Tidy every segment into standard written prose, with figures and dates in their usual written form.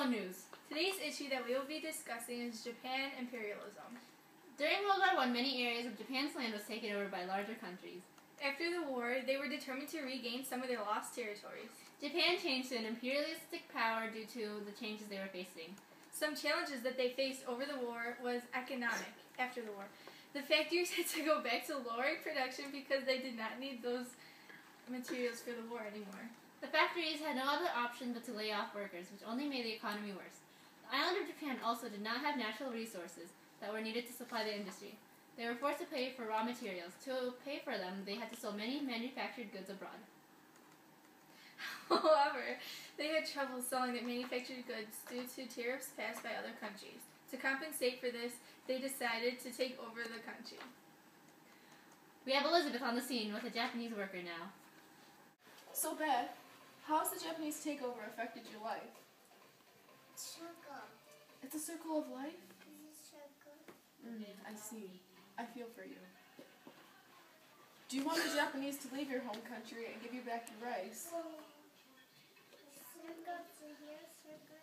World News. Today's issue that we will be discussing is Japan Imperialism. During World War I, many areas of Japan's land was taken over by larger countries. After the war, they were determined to regain some of their lost territories. Japan changed to an imperialistic power due to the changes they were facing. Some challenges that they faced over the war was economic. After the war, the factories had to go back to lowering production because they did not need those materials for the war anymore. The factories had no other option but to lay off workers, which only made the economy worse. The island of Japan also did not have natural resources that were needed to supply the industry. They were forced to pay for raw materials. To pay for them, they had to sell many manufactured goods abroad. However, they had trouble selling their manufactured goods due to tariffs passed by other countries. To compensate for this, they decided to take over the country. We have Elizabeth on the scene with a Japanese worker now. So, Beth, how has the Japanese takeover affected your life? Circle. It's a circle of life? It's a circle. I see. I feel for you. Do you want the Japanese to leave your home country and give you back your rice? Circle to here, circle,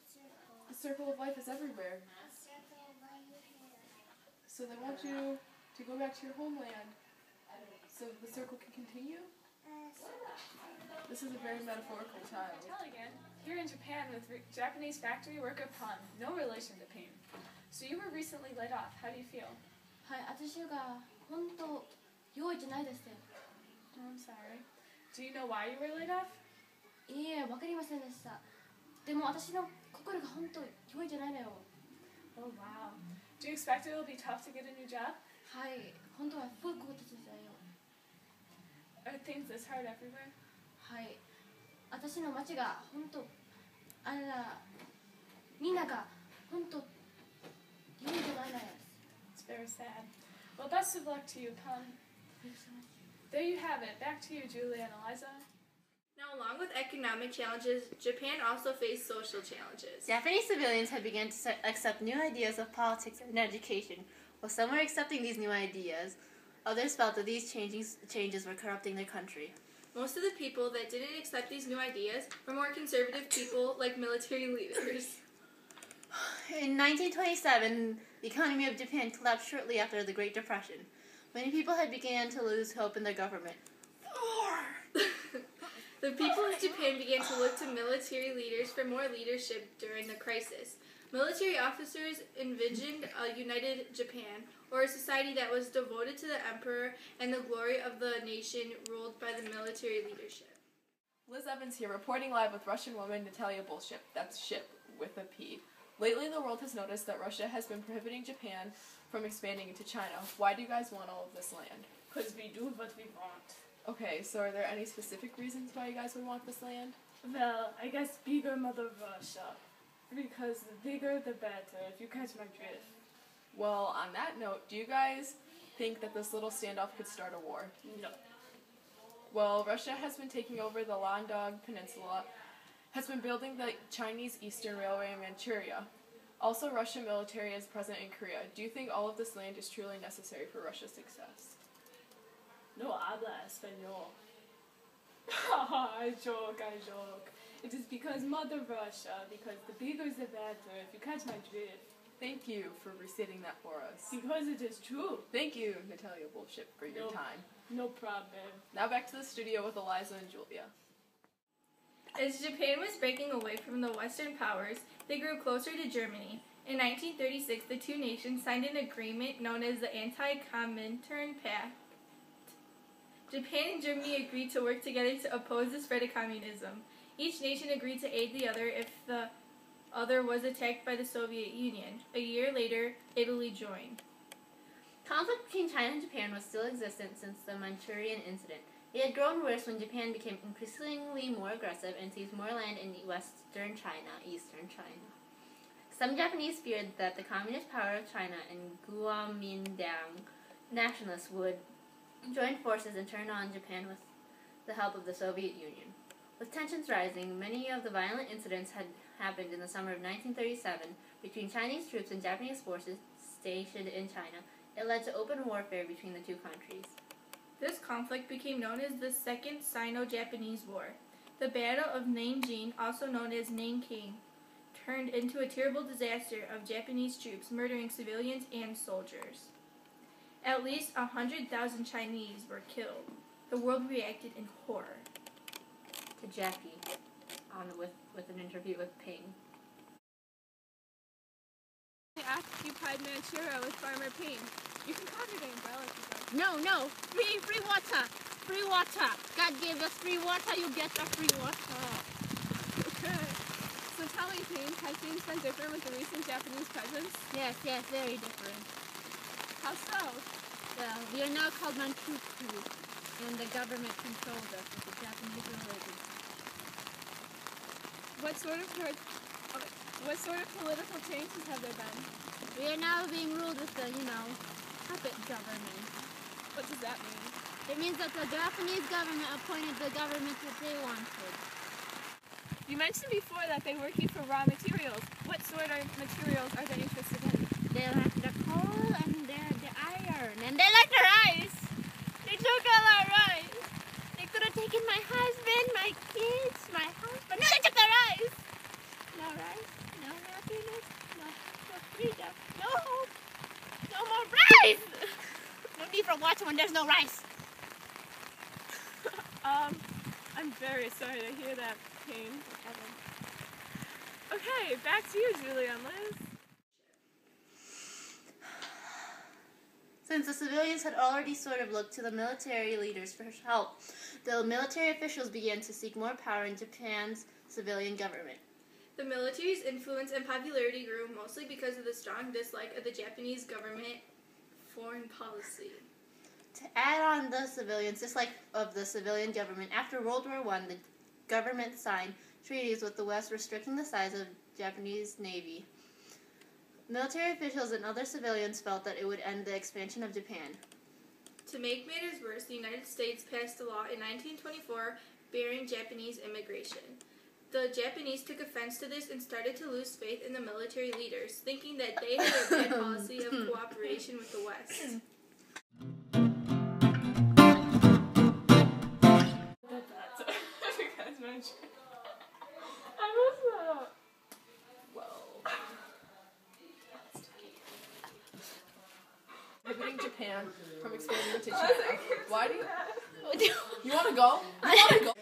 circle. The circle of life is everywhere. Circle right here. So they want you to go back to your homeland so the circle can continue? This is a very metaphorical child. Tell again. Here in Japan with Japanese factory worker Pon, no relation to pain. So you were recently laid off. How do you feel? はい、私が本当用意じゃないですよ。 Oh, I'm sorry. Do you know why you were laid off? いいえ、わかりませんでした。でも私の心が本当用意じゃないのよ。 Oh, wow. Do you expect it will be tough to get a new job? はい、本当はすごいことですよ。 Are things this hard everywhere? はい、私の町が本当あれだ、みんなが本当用意じゃないのよ。 It's very sad. Well, best of luck to you, Pon. There you have it. Back to you, Julia and Eliza. Now, along with economic challenges, Japan also faced social challenges. Japanese civilians had begun to accept new ideas of politics and education. While some were accepting these new ideas, others felt that these changes were corrupting their country. Most of the people that didn't accept these new ideas were more conservative people like military leaders. In 1927, the economy of Japan collapsed shortly after the Great Depression. Many people had begun to lose hope in their government. The people of Japan began to look to military leaders for more leadership during the crisis. Military officers envisioned a united Japan, or a society that was devoted to the emperor and the glory of the nation ruled by the military leadership. Liz Evans here, reporting live with Russian woman Natalia Bolship. That's ship with a P. Lately, the world has noticed that Russia has been prohibiting Japan from expanding into China. Why do you guys want all of this land? Because we do what we want. Okay, so are there any specific reasons why you guys would want this land? Well, I guess bigger Mother Russia. Because the bigger the better, if you catch my drift. Well, on that note, do you guys think that this little standoff could start a war? No. Well, Russia has been taking over the Landog Peninsula, has been building the Chinese Eastern Railway in Manchuria. Also, Russian military is present in Korea. Do you think all of this land is truly necessary for Russia's success? No habla español. I joke. It is because Mother Russia, because the bigger the better, if you catch my drift. Thank you for restating that for us. Because it is true. Thank you, Natalia Bolship, for your time. No problem. Now back to the studio with Eliza and Julia. As Japan was breaking away from the Western powers, they grew closer to Germany. In 1936, the two nations signed an agreement known as the Anti-Comintern Pact. Japan and Germany agreed to work together to oppose the spread of communism. Each nation agreed to aid the other if the other was attacked by the Soviet Union. A year later, Italy joined. Conflict between China and Japan was still existent since the Manchurian incident. It had grown worse when Japan became increasingly more aggressive and seized more land in eastern China. Some Japanese feared that the communist power of China and Kuomintang nationalists would join forces and turn on Japan with the help of the Soviet Union. With tensions rising, many of the violent incidents had happened in the summer of 1937 between Chinese troops and Japanese forces stationed in China. It led to open warfare between the two countries. This conflict became known as the Second Sino-Japanese War. The Battle of Nanjing, also known as Nanking, turned into a terrible disaster of Japanese troops murdering civilians and soldiers. At least 100,000 Chinese were killed. The world reacted in horror. To Jackie, with an interview with Ping. Occupied Manchuria with Farmer Payne. You can call her the umbrella if you go. No, free water. Free water. God gave us free water, you get the free water. Okay. So tell me, Payne, has things been different with the recent Japanese presence? Yes, very different. How so? Well, we are now called Manchuku, and the government controls us with the Japanese religion. What sort of political changes have there been? We are now being ruled with the, puppet government. What does that mean? It means that the Japanese government appointed the government that they wanted. You mentioned before that they're working for raw materials. What sort of materials are they interested in? They like the coal and the iron, and they like the rice. They took all our rice. They could have taken my husband, my kids, my house, but no, they took the rice. No rice, no happiness, no freedom, no hope, no more rice. No need for water when there's no rice. I'm very sorry to hear that, Payne. Okay, back to you, Julie and Liz. Since the civilians had already sort of looked to the military leaders for help, the military officials began to seek more power in Japan's civilian government. The military's influence and popularity grew mostly because of the strong dislike of the Japanese government foreign policy. To add on the civilians' dislike of the civilian government, after World War I, the government signed treaties with the West restricting the size of Japanese Navy. Military officials and other civilians felt that it would end the expansion of Japan. To make matters worse, the United States passed a law in 1924 barring Japanese immigration. The Japanese took offense to this and started to lose faith in the military leaders, thinking that they had a bad policy of cooperation with the West. Prohibiting Japan from expanding to China. Why do you? You want to go? You want to go?